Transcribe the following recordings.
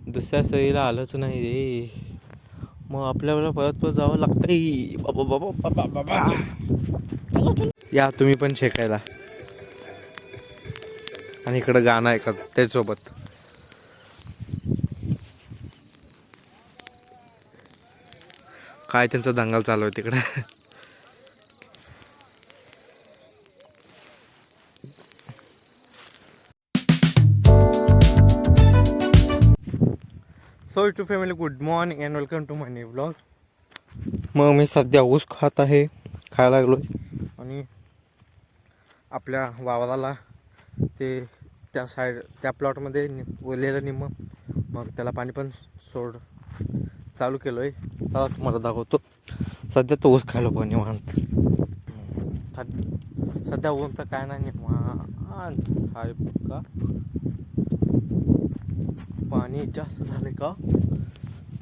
दुसऱ्या सरीला आलंच नाही रे. मग आपल्याला परत जावं लागतंय. बाबा बाबा बाबा बाबा, या तुम्ही पण शेकायला. आणि इकडं गाणं ऐका त्याच्यासोबत. काय त्यांचा दंगल चालू आहे तिकडे. So to family, good morning and welcome to my new blog. मग मी सध्या ऊस खायला लागलो आणि आपल्या वावराला ते त्या प्लॉटमध्ये ओलेलं निम्म, मग त्याला पाणी पण चालू केलं आहे. त्याला तुम्हाला दाखवतो. सध्या तो ऊस खायला पण निवांत. सध्या ऊन तर काय नाही, निवांत हाय का. पाणी जास्त झाले का.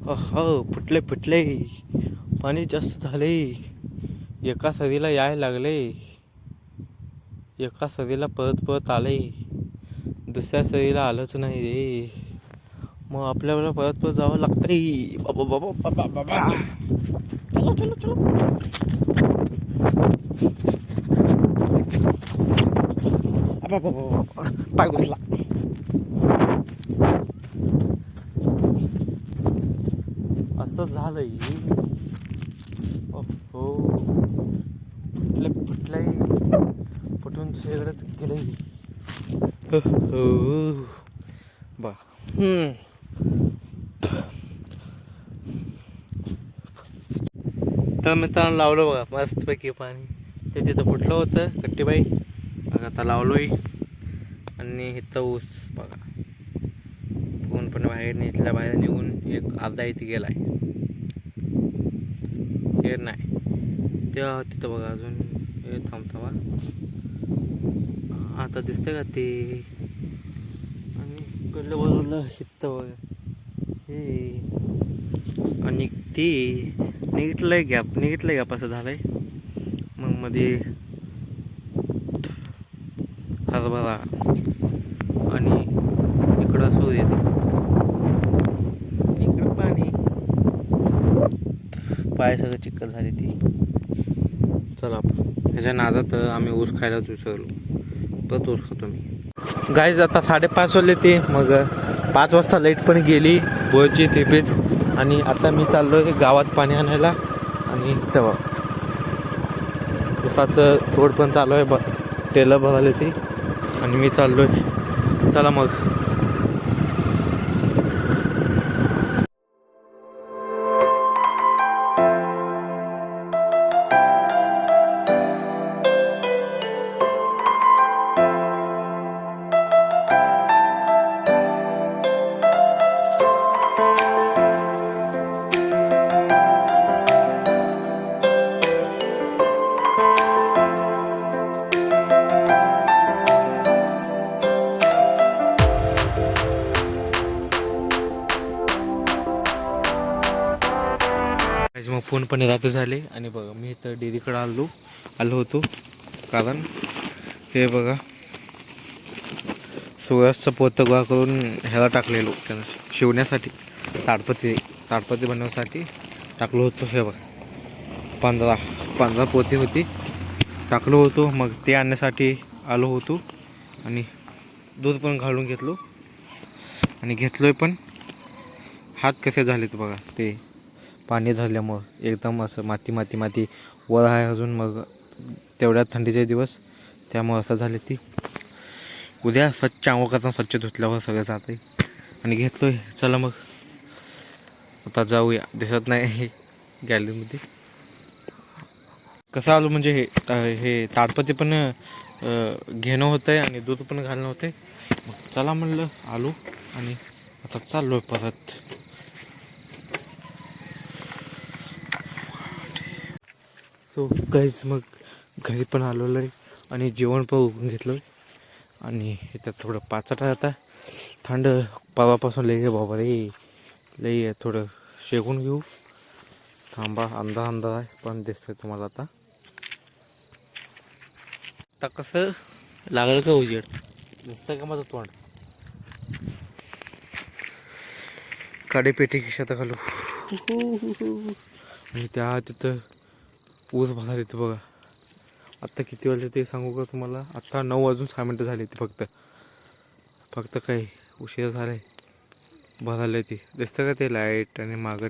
हो, फुटले पाणी जास्त झाले. एका सरीला यायला लागले, एका सरीला परत आले. दुसऱ्या सरीला आलंच नाही रे. मग आपल्याला परत जावं लागतंय. बाबा बाबा बाबा बाबा, चलो चलो चलो. पाय घुसला. असं झालंय. हो, फुटलंय फुटून दुसरीकडे गेलंय. हो बा. तर मित्रांनो लावलं बघा मस्तपैकी पाणी. ते तिथं फुटलं होतं कट्टीबाई, बघा आता लावलोय. आणि इथं ऊस बघा पूर्णपणे बाहेर निघून एक अर्धा इथे गेलाय. हे नाही त्या तिथं बघा अजून हे थांबा. आता दिसतंय का ते. आणि इकडल्या बाजूला इथं बघा हे. आणि ती निघितलंय गॅप असं झालंय. मग मध्ये हरभरा आणि इकडं सूर येते, इकडं पाणी. पाय सगळं चिक्कल झाली ती. चला ह्याच्या नादात आम्ही ऊस खायलाच विसरलो. परत ऊस खातो मी. गाईज आता 5:30 वाजले ते. मग 5 वाजता लाईट पण गेली बोरची तिपेच. आणि आता मी चाललोय गावात पाणी आणायला. आणि तेव्हा ऊसाचं तोड पण चालू आहे. टेलर भराले ते. आणि मी चाललोय. चला मग. मग फोन पण रात्र झाले. आणि बघा मी इथं डेअरीकडे आलो होतो. कारण हे बघा सुरसचं पोतं गोळा करून ह्याला टाकलेलो, त्यानं शिवण्यासाठी ताडपत्री बनवण्यासाठी टाकलो होतो. हे बघा 15 पोती होती, टाकलो होतो. मग ते आणण्यासाठी आलो होतो. आणि दूध पण घालून घेतलो. आणि घेतलोय पण हात कसे झालेत बघा. ते पाणी धरल्यामुळं एकदम असं माती वर आहे अजून. मग तेवढ्या थंडीचे दिवस त्यामुळं असं झाले. ती उद्या स्वच्छ आंघोळ करताना स्वच्छ धुतल्यावर सगळं जातं. आणि घेतलोय. चला मग आता जाऊया. दिसत नाही गॅलरीमध्ये. कसं आलो म्हणजे हे ताडपत्री पण घेणं होतं आहे आणि दूध पण घालणं होतं आहे. मग चला म्हणलं आलो. आणि आता चाललो आहे परत. सो गाईज मग घरी पण आलेलो आहे. आणि जेवण पण उघडून घेतलं आहे. आणि इथं थोडं पाचट आहे आता. थंड पावापासून लई बाबा रे लई आहे. थोडं शेकून घेऊ. थांबा, अंधार आहे पण दिसतंय तुम्हाला आता. आता कसं लागलं का उजेड दिसतं का माझं तोंड. काडेपेटी खिशात घालू. आणि त्या तिथं ऊस भाला तिथं बघा. आत्ता किती वाजले ते सांगू का तुम्हाला? आत्ता 9:06 झाली ती फक्त काही उशीर झाला आहे. बघायला ती दिसतं का ते लाईट आणि मागं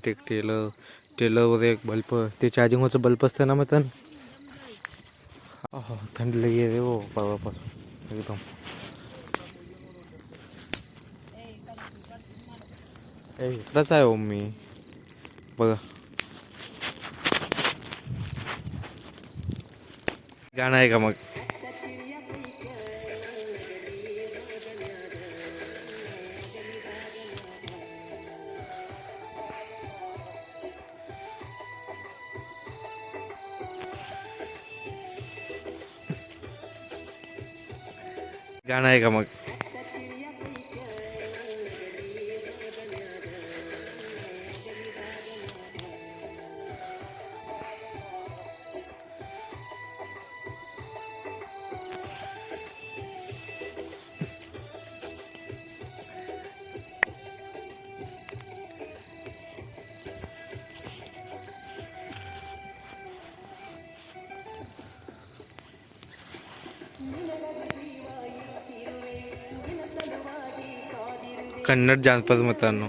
टेलरवर एक बल्ब, ते चार्जिंगवरचं बल्ब असतं ना. मग तर थंडी लगी रे हो परवापासून एकदम. इकडंच आहे हो मी बघा. गाणं आहे का मग? गाणं आहे का मग? कन्नड जानपद मित्रांनो.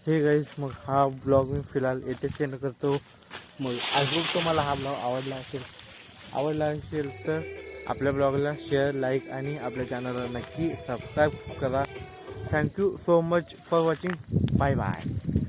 हे गाईस, मग हा ब्लॉग मी फिलहाल येथेच एंड करतो. मग आय होप तुम्हाला हा ब्लॉग आवडला असेल तर आपल्या ब्लॉगला शेअर, लाईक आणि आपल्या चॅनलला नक्की सबस्क्राईब करा. Thank you so much for watching. Bye bye.